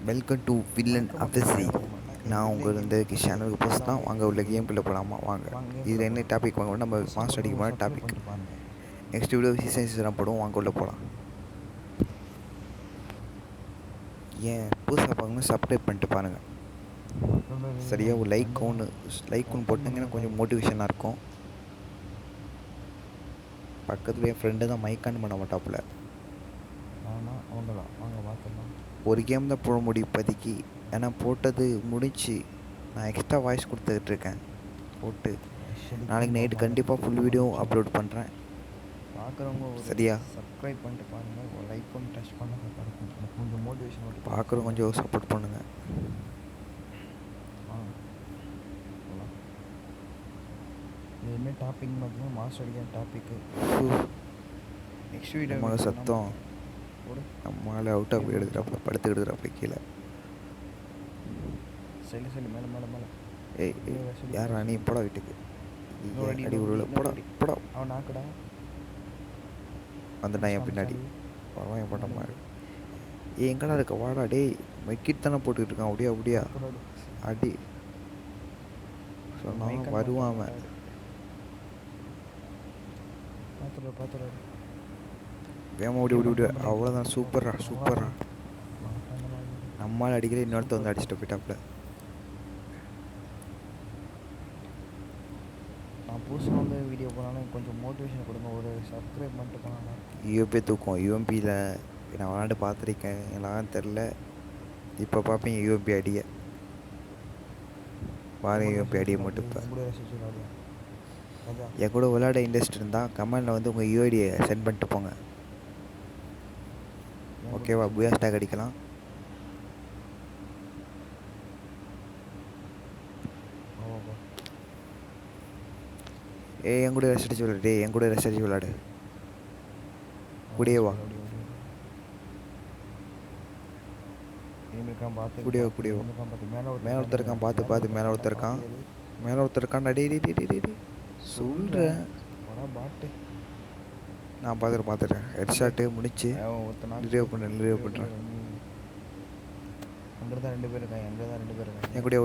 Welcome to villain மறக்க of the மாட்டேன் C. ஞாபகம் போக மாட்டேன் நான் இல்லை உங்கள் கேம் வந்து இப்போ சேனலுக்கு போஸ்ட் தான் வாங்க உள்ள கேம் கேம்குள்ளே போகலாமா வாங்க. வாங்க கேம் இதில் என்ன போகலாம். டாபிக் வாங்க நம்ம ஃபஸ்ட்டு மாஸ்டர் போட்டு அடிக்குமான சப்ஸ்கிரைப் டாபிக். பண்ணிட்டு பாருங்கள். நெக்ஸ்ட் வீடியோ சீசன் போடுவோம், வாங்க உள்ள போகலாம். ஏன் புதுசாக பார்க்கணும் சப்ஸ்கிரைப் பண்ணிட்டு பாருங்கள். சரியா ஒரு லைக் ஒன்று போட்டிங்கன்னா கொஞ்சம் மோட்டிவேஷனாக இருக்கும். பக்கத்தில் என் ஃப்ரெண்டு தான் மைக் ஆன் பண்ண மாட்டாப்புல. ஆனால் அவங்க தான் வாங்க பார்த்துக்கலாம். ஒரு கேம் தான் போட முடியும் இப்போதைக்கு, ஏன்னா போட்டது முடிச்சு நான் எக்ஸ்ட்ரா வாய்ஸ் கொடுத்துக்கிட்டு இருக்கேன். போட்டு நாளைக்கு நைட்டு கண்டிப்பாக ஃபுல் வீடியோ அப்லோட் பண்ணுறேன். பார்க்குறவங்க ஒரு சரியா சப்ஸ்கிரைப் பண்ணிட்டு பாருங்கள், ஒரு லைக் ஒன்று டச் பண்ண இருக்கும். எனக்கு கொஞ்சம் மோட்டிவேஷன் மட்டும் பார்க்குறோம், கொஞ்சம் சப்போர்ட் பண்ணுங்கள். இது என்ன டாபிக் பார்த்தீங்கன்னா மாஸ்டர் அடிக்கிற டாப்பிக்கு. நெக்ஸ்ட் வீடியோ நம்ம சத்தம் ஒரு நம்மளால் அவுட் ஆஃப் எடுக்கிறாப்புல, படுத்து எடுக்கிறாப்புல கீழே. சரி மேலே மேலே மேலே. ஏய் யார் நீ போட வீட்டுக்கு அடி உருளை போட அவன் நாக்குடா வந்துட்டான் என் பின்னாடி. பரவாயில்ல போட்ட மாதிரி எங்கடா இருக்க, வாடா டேய். மெக்கிட் தானே போட்டுக்கிட்டு இருக்கான். அப்படியா அடி சொன்னான் வருவான் அவன். பார்த்துரு வேமா ஓடி அவ்வளோதான். சூப்பரா நம்மளால் அடிக்கல, இன்னொருத்த வந்து அடிச்சுட்டு போயிட்டாப்புல. நான் புதுசாக வந்து வீடியோ போனாலும் கொஞ்சம் மோட்டிவேஷன் கொடுங்க, ஒரு சப்ஸ்கிரைப் பண்ணிட்டு போனாலும். யூஎம்பி தூக்கம். யூஎம்பியில் நான் விளாண்டு பார்த்துருக்கேன், எல்லாம் தெரில. இப்போ பார்ப்பீங்க யூஎம்பி அடியை பாருங்க. யூஎம்பி அடியை மட்டும் இப்போ என் கூட விளையாட இன்ட்ரெஸ்ட் இருந்தால் கமெண்டில் வந்து உங்கள் யூஐடியை சென்ட் பண்ணிட்டு போங்க. ஓகேவா? புயா ஸ்டாக் அடிக்கலாம். என் கூட ரெஸ்ட் அடிச்சு விளையாடு. என் கூட ரெஸ்ட் அடிச்சு விளையாடு. கூடியவா கூடியவா மேலே ஒருத்தருக்கான். பார்த்து மேலே ஒருத்தருக்கான். அடி சொல்கிறேன், நான் பார்த்துட்டேன். ஹெட் ஷாட்டு முடிச்சு ரிலீவ் பண்ணுறேன். அங்கே தான் 2 பேர் இருக்காங்க. என் கூடவா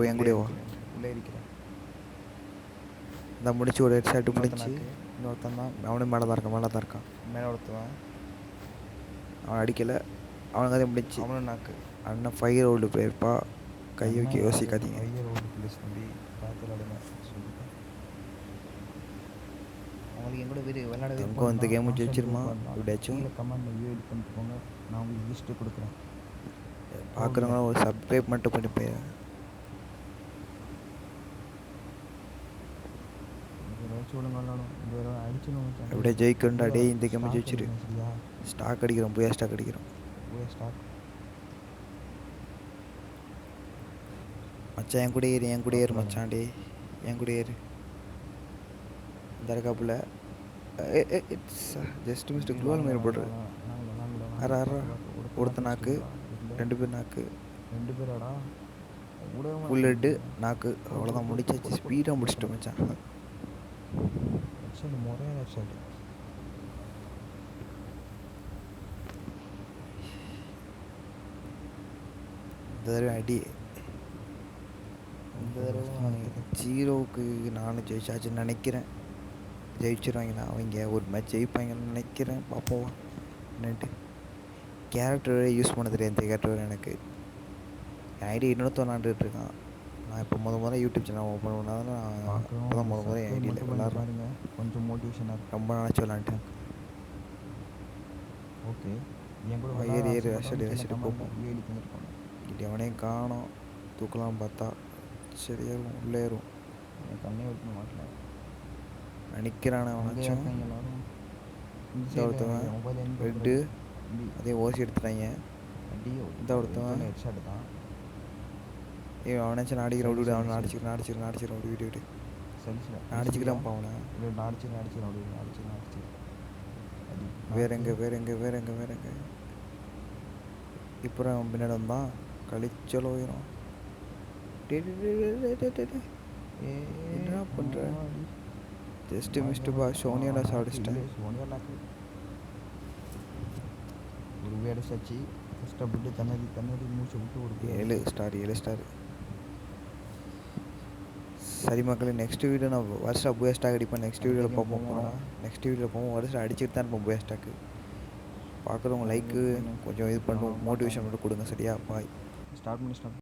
உள்ளே இருக்கிறேன். நான் முடிச்சு ஒரு ஹெட் ஷாட்டு முடிச்சு இன்னொருத்தன் தான், அவனும் மேலே தான் இருக்கான். மேலே ஒருத்தவன் அவன் அடிக்கலை, அவனுக்கு அதே முடிச்சு. அவனும் நாக்கு. அண்ணன் 5 ரவுண்டு போயிருப்பா. கை வைக்க யோசிக்காதீங்க. 5 ரவுண்டு ப்ளீஸ் தம்பி, பார்த்து விளாடுங்க சொல்லிட்டேன். அவங்களுக்கு எங்கூட விளையாட தங்கம் இந்த கேம் ஜெயிச்சிருமா எப்படியாச்சும். கமெண்ட் யூஐடி பண்ணிட்டு போங்க, நான் உங்களுக்கு லிஸ்ட்டு கொடுக்குறேன். பார்க்குறவங்களாம் ஒரு சப்ஸ்கிரைப் மட்டும் பண்ணி போய் அப்படியே ஜெயிக்கண்டா. டே இந்த கேம் ஜெயிச்சிரு. ஸ்டாக் அடிக்கிறோம், புயா ஸ்டாக் அடிக்கிறோம். மச்சான் என் கூட ஏறு மச்சான். டே என் கூட ஏறு. இந்த இருக்காப்புல ஜஸ்ட் மிஸ்டர் குளோல் மாரி போடுற. அரை ஒருத்த நாக்கு, 2 பேர் நாக்கு, 2 பேராடா ஃபுல் ஹெட்டு நாக்கு. அவ்வளோதான், முடிச்சாச்சு. ஸ்பீடாக முடிச்சிட்டு மச்சான். முறையான வெப்சைட். இந்த தடவை அடி. இந்த தடவை 0க்கு 4 ஜெயிச்சாச்சுன்னு நினைக்கிறேன். ஜெயிச்சிருவாங்க தான் அவங்க. ஒரு மேட்ச் ஜெயிப்பாங்கன்னு நினைக்கிறேன். பார்ப்போம் என்னட்டு. கேரக்டர் யூஸ் பண்ண தெரியாது. இந்த கேரக்டர் எனக்கு என் ஐடி இன்னொருத்த விளாண்டுட்டு இருக்கான். நான் இப்போ முதல்ல யூடியூப் சேனல் ஓப்பன் பண்ணாதான் நான் அப்போ தான் முதல்ல என் ஐடியில் விளாட்றேன். கொஞ்சம் மோட்டிவேஷனாக இருக்கும். ரொம்ப நினச்சி விளாண்டுட்டேன். ஓகே, என் கூட ஏறி ரசிட்டு போப்போம். ஏறி தந்துருக்கோம். இப்படி அவனையும் காணோம். தூக்கலாம் பார்த்தா சரி ஏறும், உள்ளே ஏறும். கண்ணே வைக்க மாட்டேன் நினைக்கிறானே அவனாச்சும். ஒருத்தவன் ரெட்டு அதே ஓசி எடுத்துட்டாங்க. இந்த ஒருத்தவன் ஹெட்ஷாட் தான். அவனாச்சும் அடிக்கிற விடு. அவனை அடிச்சிக்கிறேன் விடு. நான் அடிச்சுக்கிறேன்ப்பா அவனை. வேற எங்க இப்போ அவன் பின்னாடி வந்தான். கழிச்சல் உயிரும். என்ன பண்ணுற? ஜஸ்ட்டு மிஸ்ட்டுப்பா. சோனியாடா சாப்பிடிச்சிட்டேன். ஒரு வேடை சச்சி கஷ்டப்பட்டு தண்ணடி மூச்சை விட்டு ஒரு 7 ஸ்டார் 7 ஸ்டார். சரி மக்களே, நெக்ஸ்ட் வீடியோ நான் வருஷம் புயா ஸ்டாக் அடிப்பேன். நெக்ஸ்ட் வீடியோவில் பார்ப்போம். நெக்ஸ்ட் வீடியோவில் போவோம். வருஷம் அடிச்சுட்டு தான் இருப்போம் புயா ஸ்டாக்கு. பார்க்குறவங்க லைக்கு கொஞ்சம் இது பண்ணுவோம், மோட்டிவேஷன் மட்டும் கொடுங்க. சரியா? பாய். ஸ்டார்ட் பண்ணி